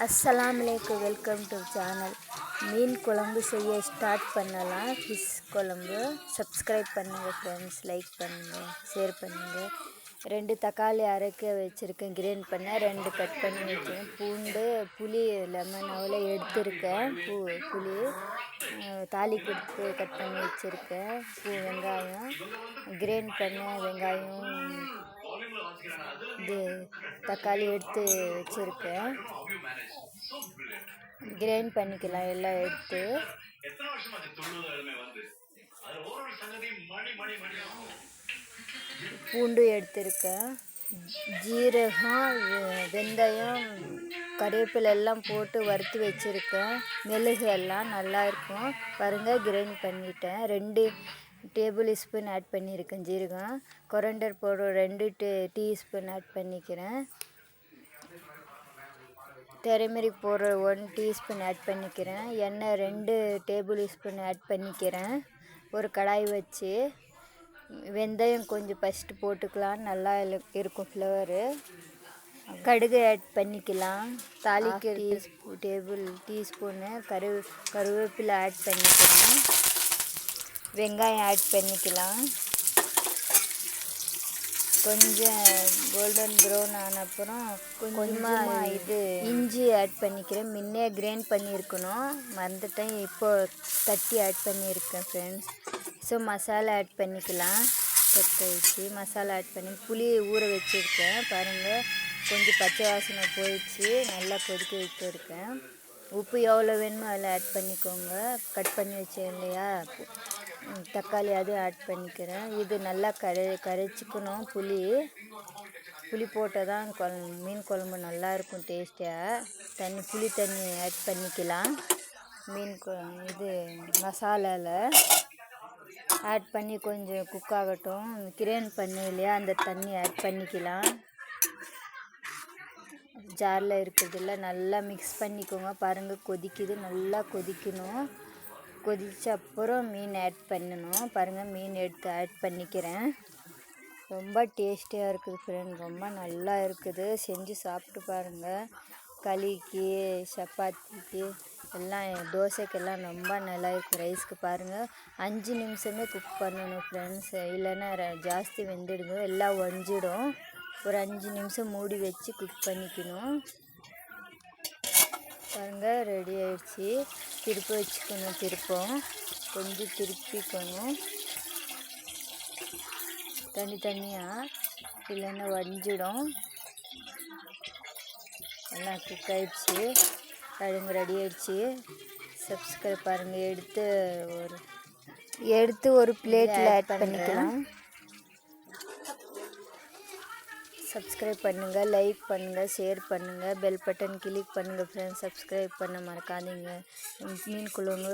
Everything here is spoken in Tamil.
अस्सलामुअलैकुम वेलकम टू चैनल मीन कुलंबु செய்ய ஸ்டார்ட் பண்ணலாம் ஃபிஷ் குழம்பு சப்ஸ்கிரைப் பண்ணுங்க फ्रेंड्स லைக் பண்ணுங்க ஷேர் பண்ணுங்க ரெண்டு தக்காளி அரைக்க வச்சிருக்கேன் கிரைண்ட் பண்ண ரெண்டு கட் பண்ணி வச்சிருக்கேன் பூண்டு புளி லெமன் அவ்வளோ எடுத்துருக்கேன் புளி தாளிக்கு கட் பண்ணி வச்சிருக்கேன் வெங்காயம் கிரைண்ட் பண்ண வெங்காயம் இது தக்காளி எடுத்து வச்சிருக்கேன் கிரைண்ட் பண்ணிக்கலாம் எல்லாம் எடுத்து பூண்டு எடுத்திருக்கேன் ஜீரகம் வெந்தயம் கறிவேப்பிலை எல்லாம் போட்டு வறுத்து வச்சுருக்கேன் மிளகு எல்லாம் நல்லா இருக்கும் பாருங்கள் கிரைண்ட் பண்ணிட்டேன் 2 டேபிள் ஸ்பூன் ஆட் பண்ணியிருக்கேன் ஜீரகம் கொரண்டர் பவுடர் 2 டீஸ்பூன் ஆட் பண்ணிக்கிறேன் டர்மரிக் பவுடர் 1 டீஸ்பூன் ஆட் பண்ணிக்கிறேன் எண்ணெய் 2 டேபிள் ஸ்பூன் ஆட் பண்ணிக்கிறேன் ஒரு கடாய் வச்சு வெந்தயம் கொஞ்சம் ஃபஸ்ட்டு போட்டுக்கலாம் நல்லா இருக்கும் ஃப்ளவரு கடுகு ஆட் பண்ணிக்கலாம் தாளிக்கு டீஸ்பூனு கருவேப்பிலை ஆட் பண்ணிக்கலாம் வெங்காயம் ஆட் பண்ணிக்கலாம் கொஞ்சம் கோல்டன் ப்ரௌன் ஆன அப்புறம் கொஞ்சமாக இது இஞ்சி ஆட் பண்ணிக்கிறேன் முன்னே கிரைண்ட் பண்ணியிருக்கணும் மறந்துட்டேன் இப்போ தட்டி ஆட் பண்ணியிருக்கேன் ஃப்ரெண்ட்ஸ் ஸோ மசாலா ஆட் பண்ணிக்கலாம் கொட்டை வச்சு மசாலா ஆட் பண்ணி புளி ஊற வச்சுருக்கேன் பாருங்கள் கொஞ்சம் பச்சை வாசனை போயிடுச்சு நல்லா கொதிக்க விட்டுருக்கேன் உப்பு எவ்வளோ வேணுமோ அதில் ஆட் பண்ணிக்கோங்க கட் பண்ணி வச்சேன் இல்லையா தக்காளி அதுவும் ஆட் பண்ணிக்கிறேன் இது நல்லா கரைச்சிக்கணும் புளி போட்டால் தான் மீன் குழம்பு நல்லாயிருக்கும் டேஸ்டியாக புளி தண்ணி ஆட் பண்ணிக்கலாம் இது மசாலாவில் ஆட் பண்ணி கொஞ்சம் குக் ஆகட்டும் கிரைண்ட் பண்ணி இல்லையா அந்த தண்ணி ஆட் பண்ணிக்கலாம் ஜாரில் இருக்கிறதுல நல்லா மிக்ஸ் பண்ணிக்கோங்க பாருங்கள் கொதிக்குது நல்லா கொதிக்கணும் கொதிச்ச அப்புறம் மீன் ஆட் பண்ணணும் பாருங்கள் மீன் எடுத்து ஆட் பண்ணிக்கிறேன் ரொம்ப டேஸ்டியாக இருக்குது ஃப்ரெண்ட் ரொம்ப நல்லா இருக்குது செஞ்சு சாப்பிட்டு பாருங்கள் களிக்கு சப்பாத்திக்கு எல்லாம் தோசைக்கெல்லாம் ரொம்ப நல்லா இருக்குது ரைஸ்க்கு பாருங்கள் 5 நிமிஷமே குக் பண்ணணும் ஃப்ரெண்ட்ஸ் இல்லைன்னா ஜாஸ்தி வெந்துடுது எல்லாம் வஞ்சிடும் ஒரு 5 நிமிஷம் மூடி வச்சு குக் பண்ணிக்கணும் பாருங்கள் ரெடி ஆயிடுச்சு திருப்பி வச்சுக்கணும் கொஞ்சம் திருப்பிக்கணும் தனியாக இல்லைன்னா வஞ்சிடும் எல்லாம் குக் ஆயிடுச்சு பாருங்க ரெடி ஆயிடுச்சு சப்ஸ்கிரைப் பாருங்கள் எடுத்து ஒரு பிளேட்டில் ஆட் பண்ணிக்கலாம் சப்ஸ்கிரைப் பண்ணுங்கள் லைக் பண்ணுங்கள் ஷேர் பண்ணுங்கள் பெல் பட்டன் கிளிக் பண்ணுங்கள் ஃப்ரெண்ட்ஸ் சப்ஸ்கிரைப் பண்ண மறக்காதீங்க மீன் குழம்பு